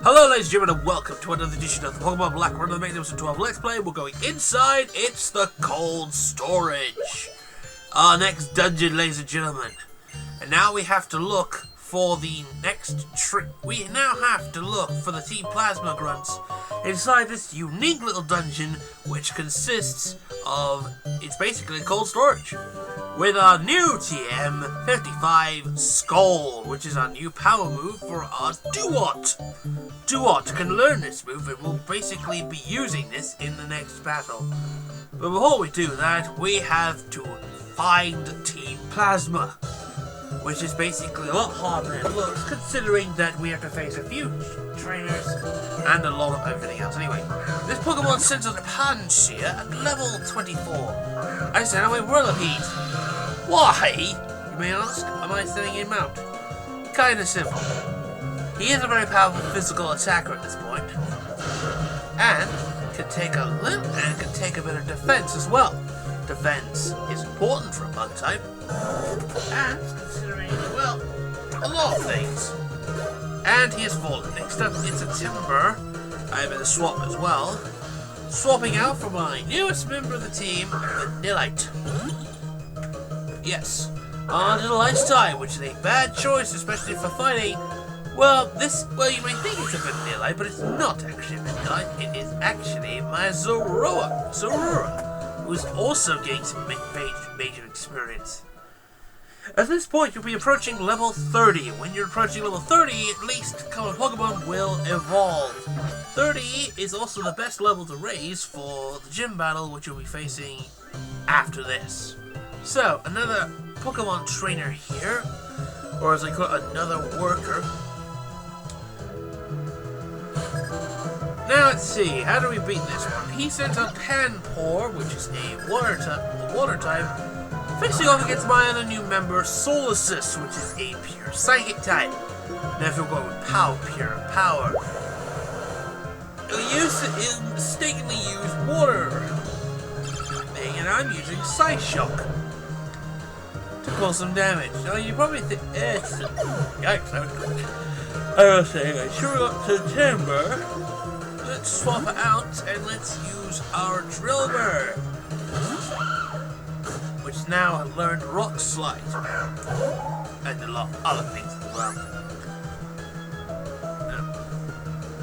Hello ladies and gentlemen and welcome to another edition of the Pokemon Black Run of the Magnificent 12 Let's Play. We're going inside, it's the cold storage. Our next dungeon, ladies and gentlemen. And now we have to look for the next trick. We now have to look for the Team Plasma Grunts inside this unique little dungeon, which consists of, it's basically cold storage. With our new TM 55 Skull, which is our new power move for our Duot. Duot can learn this move and will basically be using this in the next battle. But before we do that, we have to find Team Plasma, which is basically a lot harder than it looks, considering that we have to face a few trainers and a lot of everything else. Anyway, this Pokemon sends out a Pansear at level 24. I said, I'm a Whirlipede. Why, you may ask, am I sending him out? Kinda simple. He is a very powerful physical attacker at this point, and can take a bit of defense as well. Defense is important for a bug type, and considering, well, a lot of things. And he has fallen. Next up, it's a Timber. I have a swap as well. Swapping out for my newest member of the team, Vanillite. Yes, our little ice type, which is a bad choice, especially for fighting. Well, you may think it's a Vanillite, but it's not actually a Vanillite. It is actually my Zorua, who's also getting some major experience. At this point, you'll be approaching level 30. When you're approaching level 30, at least a couple of Pokemon will evolve. 30 is also the best level to raise for the gym battle, which you'll be facing after this. So, another Pokemon trainer here, or as I call it, another worker. Now let's see, how do we beat this one? He sent out Panpour, which is a water type, facing off against my other new member, Solasis, which is a pure psychic type. Now if you're going with pure power, he'll mistakenly use water, and I'm using Psyshock to cause some damage. Now you probably think, yikes, I was saying, I sure got to Timber. Let's swap it out and let's use our Drillbur, which now has learned Rock Slide and a lot of other things as well. Now,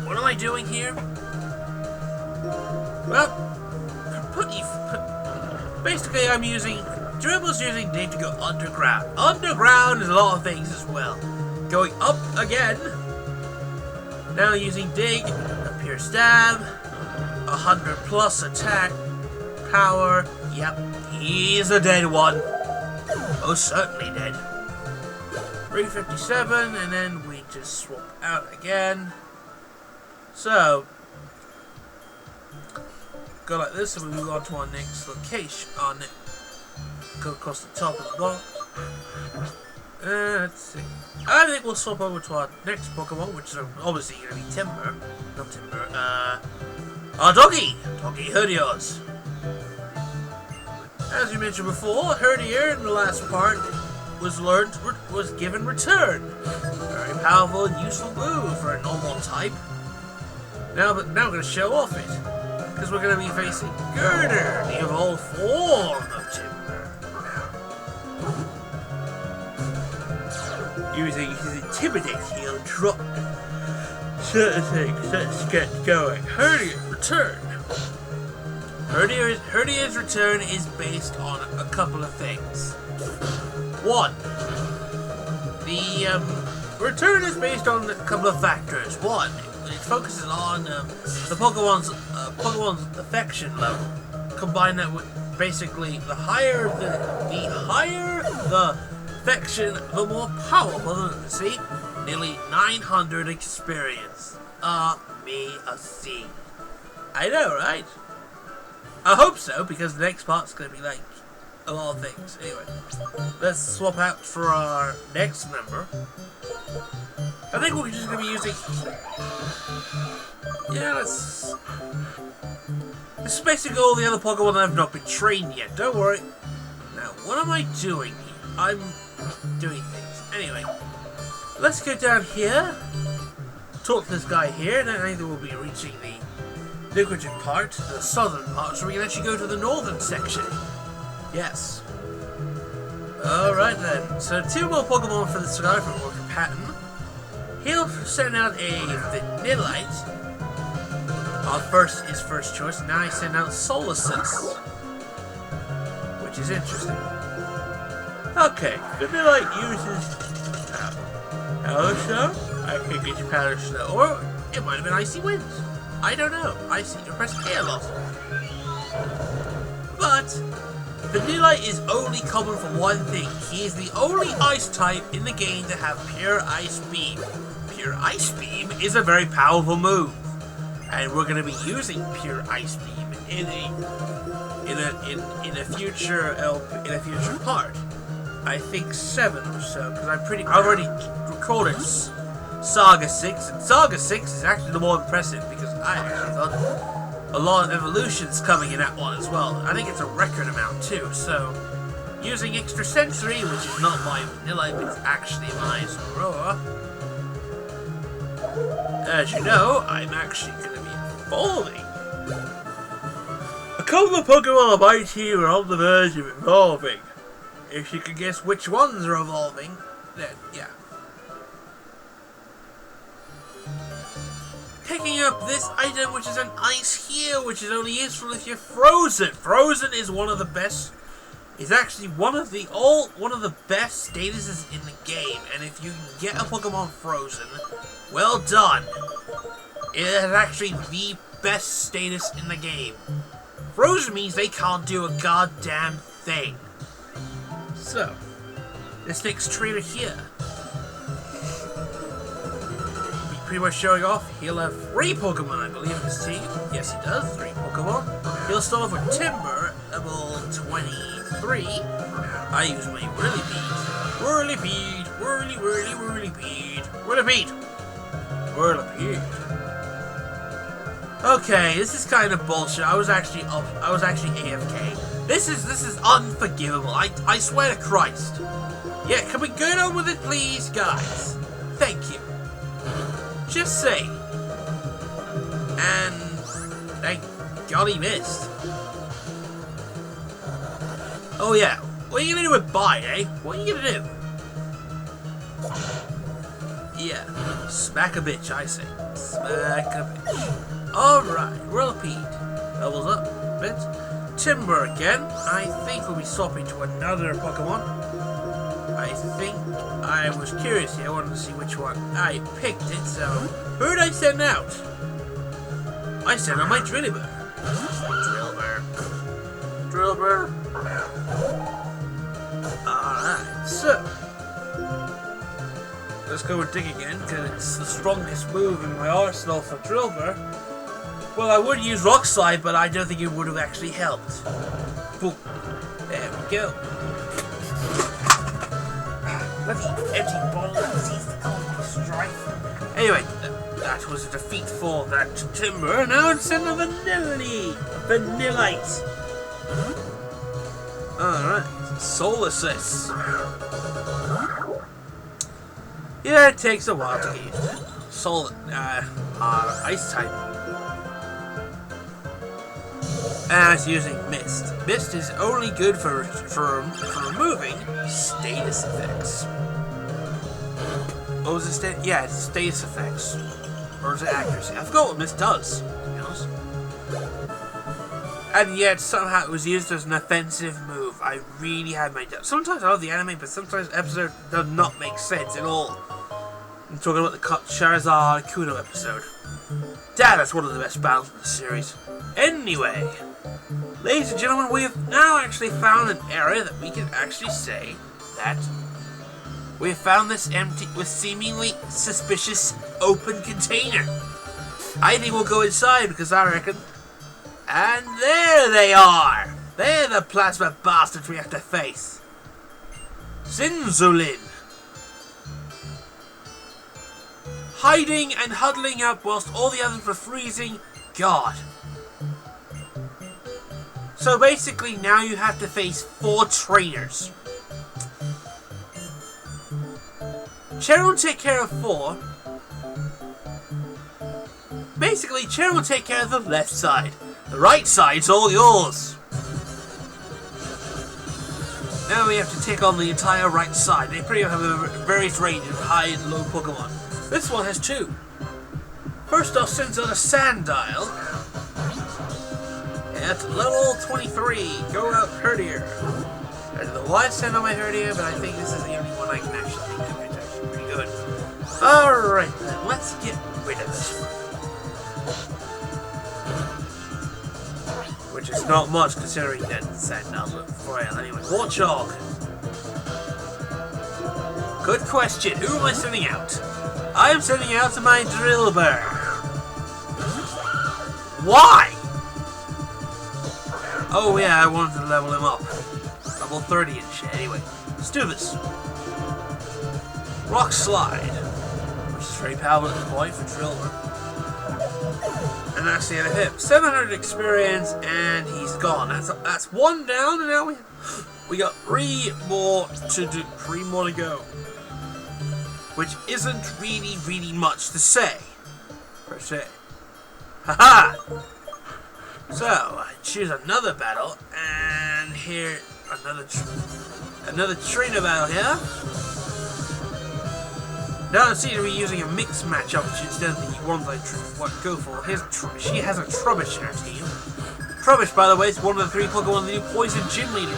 what am I doing here? Well, basically I'm using Dribble's using Dig to go underground. Underground is a lot of things as well. Going up again. Now using Dig, a pure stab, 100 plus attack, power. Yep, he's a dead one. Most certainly dead. 357, and then we just swap out again. So, go like this, and we move on to our next location. Go across the top of the block. Let's see. I think we'll swap over to our next Pokemon, which is obviously going to be Timber. Not Timber. Our Doggy Herdiers. As we mentioned before, Herdier in the last part was given Return. Very powerful and useful move for a normal type. Now we're going to show off it, because we're going to be facing Girder, the evolved form of Timber. Using his Intimidate heal and drop certain things. Let's get going. Herdier's Return. Herdier's Return is based on a couple of things. One, the return is based on a couple of factors. One, it focuses on the Pokemon's affection level. Combine that with basically the higher the affection, the more powerful. See, nearly 900 experience. Amazing. I know, right? I hope so, because the next part's gonna be like a lot of things. Anyway, let's swap out for our next member. I think we're just gonna be using. Yeah, let's. This is basically all the other Pokemon that have not been trained yet. Don't worry. Now, what am I doing here? I'm doing things. Anyway, let's go down here talk to this guy here, and I think we'll be reaching the lucrative part, the southern part, so we can actually go to the northern section. Yes. Alright then, so 2 more Pokemon for this guy from Orchid Patton. He'll send out a Vanillite. His first choice. Now he sent out Solaces, which is interesting. Okay, Vanillite uses Powder Snow. I think it's Powder Snow, or it might have been Icy Winds. I don't know. I seem to press A a lot. But Vanillite is only common for one thing. He is the only Ice type in the game to have Pure Ice Beam. Pure Ice Beam is a very powerful move, and we're going to be using Pure Ice Beam in a future part. I think 7 or so, because I've already recorded Saga 6, and Saga 6 is actually the more impressive because I actually thought a lot of evolutions coming in that one as well. I think it's a record amount too. So using Extrasensory, which is not my Vanillite, but it's actually my Zorora. As you know, I'm actually going to be evolving. A couple of Pokemon about here are on the verge of evolving. If you can guess which ones are evolving, then yeah. Picking up this item, which is an Ice Heal, which is only useful if you're frozen. Frozen is one of the best. Is actually one of the best statuses in the game, and if you get a Pokemon frozen, well done. It is actually the best status in the game. Frozen means they can't do a goddamn thing. So, this next trainer here, pretty much showing off. He'll have 3 Pokemon, I believe, in his team. Yes, he does. 3 Pokemon. He'll start off with Timber, level 23. I use my Whirlipede. Whirlipede, Whirlipede. Whirlipede. Whirlipede. Okay, this is kind of bullshit. I was actually AFK. This is unforgivable. I swear to Christ. Yeah, can we get on with it, please, guys? Thank you. Just say. And thank God he missed. Oh yeah, what are you gonna do with Bite, eh? What are you gonna do? Yeah, smack a bitch, I say. Smack a bitch. Alright, Whirlipede. Levels up a bit. Timber again. I think we'll be swapping to another Pokemon. I think I was curious here. I wanted to see which one. I picked it, so who did I send out? I sent out my Drillbur. Drillbur. Alright, so let's go with Dig again, because it's the strongest move in my arsenal for Drillbur. Well, I would use Rock Slide, but I don't think it would have actually helped. Boom. There we go. Bloody empty bottle that sees the cold strife. Anyway, that was a defeat for that Timber. Now it's in the Vanillite. Alright, Solaces. Yeah, it takes a while to get used to. Ice type. And it's using Mist. Mist is only good for removing status effects. What was it? Yeah, it's status effects. Or is it accuracy? I forgot what Mist does, to be honest. And yet, somehow it was used as an offensive move. I really had my doubts. Sometimes I love the anime, but sometimes the episode does not make sense at all. I'm talking about the Charizard Kuno episode. That's one of the best battles in the series. Anyway, ladies and gentlemen, we have now actually found an area that we can actually say that we have found this empty, with seemingly suspicious open container. I think we'll go inside because I reckon. And there they are! They're the plasma bastards we have to face. Zinzolin. Hiding and huddling up whilst all the others were freezing. God. So basically now you have to face 4 trainers. Cheryl will take care of 4. basically, Chair will take care of the left side. The right side's all yours. Now we have to take on the entire right side. They pretty much have a various range of high and low Pokemon. This one has 2. First off, sends out a Sandile. At level 23, go out Herdier. I don't know why I sent on my Herdier, but I think this is the only one I can actually do. It's actually pretty good. Alright then, let's get rid of this one. Which is not much considering that Sandile, but frail. Anyway, Warchog. Good question. Who am I sending out? I am sending out to my Drillbur. Why? Oh yeah, I wanted to level him up. Level 30 and shit. Anyway, let's do this. Rock Slide. Which is very powerful at this point for Drillbur. And that's the end of him. 700 experience, and he's gone. That's 1 down, and now we got 3 more to do. 3 more to go. Which isn't really much to say, per se. Haha! So, I choose another battle, and here, another trainer battle here. Now it seems to be using a mixed matchup instead of the ones I go for. She has a Trubbish in her team. Trubbish, by the way, is one of the 3 Pokemon the new Poison Gym Leader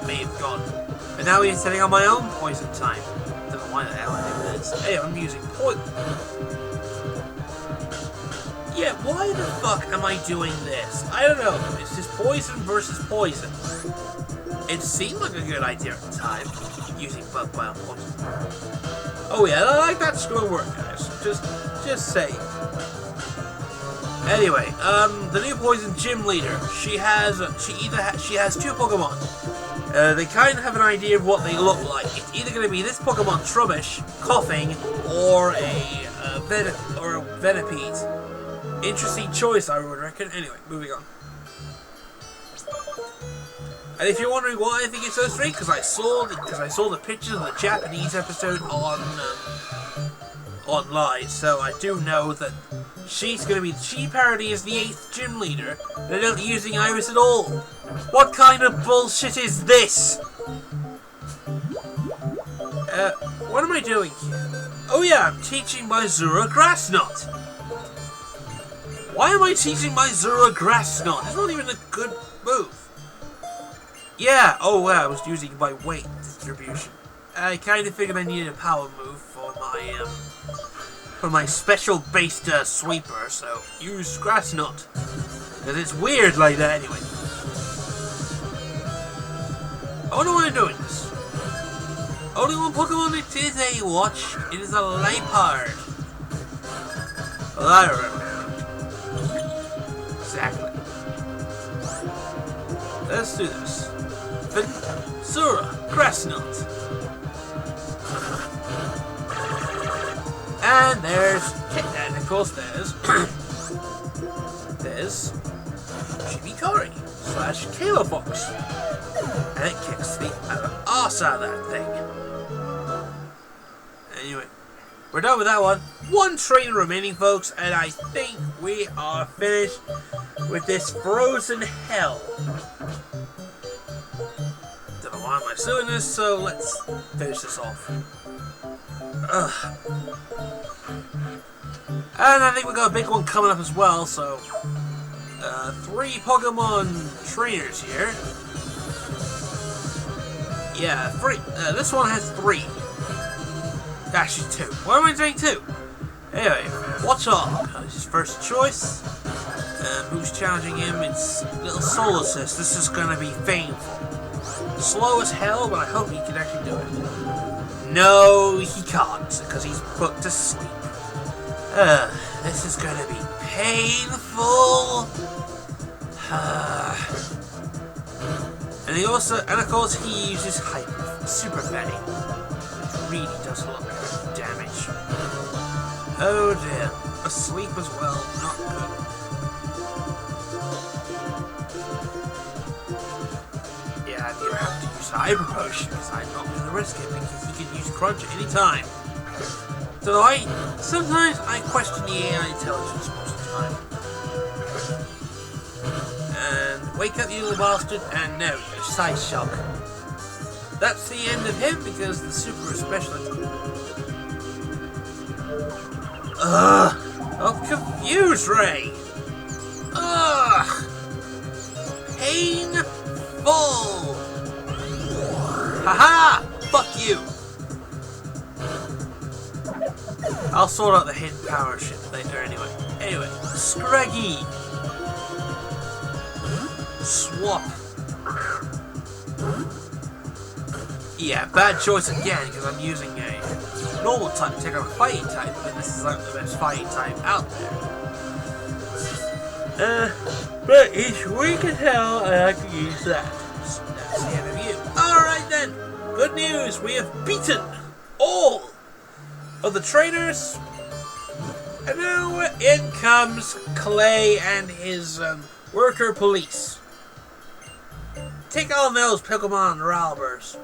may have gone. And now we're setting on my own Poison type. Don't know why the hell I do this. Hey, I'm using Poison. Yeah, why the fuck am I doing this? I don't know. It's just Poison versus Poison. It seemed like a good idea at the time, using Bug Bio Poison. Oh yeah, I like that scroll work, guys. Just say. Anyway, the new Poison Gym Leader. She has 2 Pokemon. They kind of have an idea of what they look like. It's either going to be this Pokemon Trubbish, coughing, or a Venipede. Interesting choice, I would reckon. Anyway, moving on. And if you're wondering why I think it's so straight, because I saw the pictures of the Japanese episode online, so I do know that she apparently is the 8th gym leader. They're not using Iris at all. What kind of bullshit is this? What am I doing here? Oh yeah, I'm teaching my Zura Grassnot. Why am I teaching my Zura Grassnot? It's not even a good move. Yeah, oh wow, I was using my weight distribution. I kind of figured I needed a power move for my special based sweeper, so use Grassnot. Because it's weird like that anyway. I wonder why I'm doing this. Only one Pokemon it is a watch. It is a Liepard. Well, I remember. Exactly. Let's do this. Zura, Grassnot. And there's and of course there's Chibikari / Kalo Fox. And it kicks the arse out of that thing. Anyway, we're done with that one. 1 trainer remaining, folks, and I think we are finished with this frozen hell. Don't know why I'm doing this, so let's finish this off. And I think we got a big one coming up as well, so 3 Pokemon trainers here. Yeah, 3. This one has 3. Actually 2. Why am I saying 2? Anyway, Warchog is his first choice. Who's challenging him? It's little Solasis. This is gonna be painful. Slow as hell, but I hope he can actually do it. No, he can't, because he's put to sleep. This is gonna be painful. And of course, he uses Super Fatty, which really does a lot of damage. Oh dear, asleep as well, not good. Yeah, you have to use Hyper Potion, because I'm not going to risk it, because he can use Crunch at any time. So sometimes I question the AI intelligence most of the time. And wake up, you little bastard, and no, size shock. That's the end of him because the super specialist. I'm confused, Ray. Painful. Haha! Fuck you. I'll sort out the hidden power shit later anyway. Scraggy. Swap. Yeah, bad choice again because I'm using a normal type to take on a fighting type, and this is like the best fighting type out there. But each we can tell I can use that. So that's the end of you. Alright then, good news, we have beaten all of the trainers. And now in comes Clay and his worker police. Take on those Pokemon Rowlers.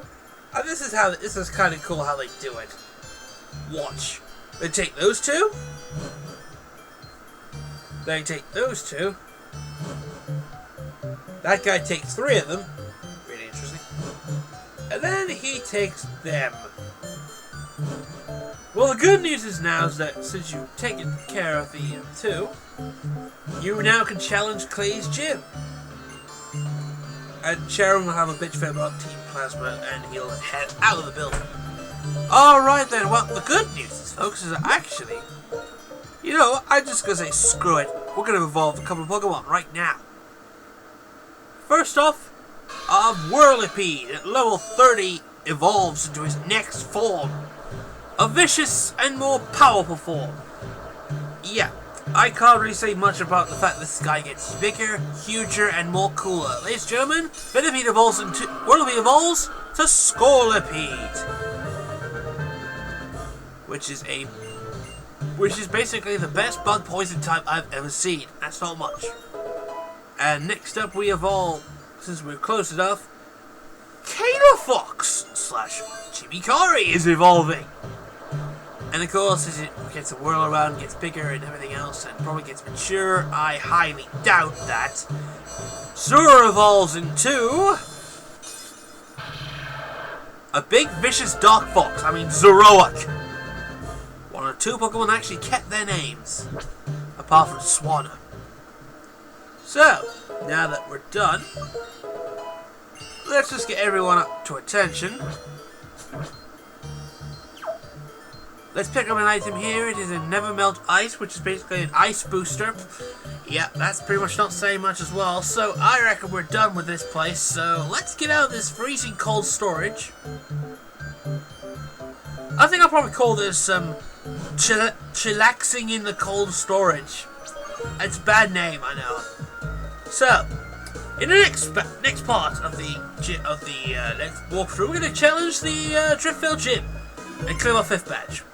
This is kind of cool how they do it. Watch. They take those two. They take those two. That guy takes 3 of them. Really interesting. And then he takes them. Well, the good news is now is that since you've taken care of the 2, you now can challenge Clay's gym. And Sharon will have a bitch fit about Team Plasma, and he'll head out of the building. Alright then, well, the good news is, folks, is that actually, you know, I'm just gonna say screw it. We're gonna evolve a couple of Pokemon right now. First off, Whirlipede at level 30 evolves into his next form. A vicious and more powerful form. Yeah. I can't really say much about the fact this guy gets bigger, huger, and more cooler. Ladies and gentlemen, Whirlipede evolves to Scorlipede, which is basically the best bug poison type I've ever seen. That's not much. And next up, we evolve, since we're close enough, Fox / Chimikari is evolving. And of course, as it gets a whirl around, gets bigger and everything else, and probably gets mature, I highly doubt that. Zora evolves into a big vicious dark fox. I mean Zoroark. One or 2 Pokemon actually kept their names, apart from Swanna. So, now that we're done, let's just get everyone up to attention. Let's pick up an item here. It is a Never Melt Ice, which is basically an ice booster. Yeah, that's pretty much not saying much as well. So I reckon we're done with this place. So let's get out of this freezing cold storage. I think I'll probably call this Chillaxing in the cold storage. It's a bad name, I know. So in the next part of the next walkthrough, we're going to challenge the Driftveil gym and clear our 5th badge.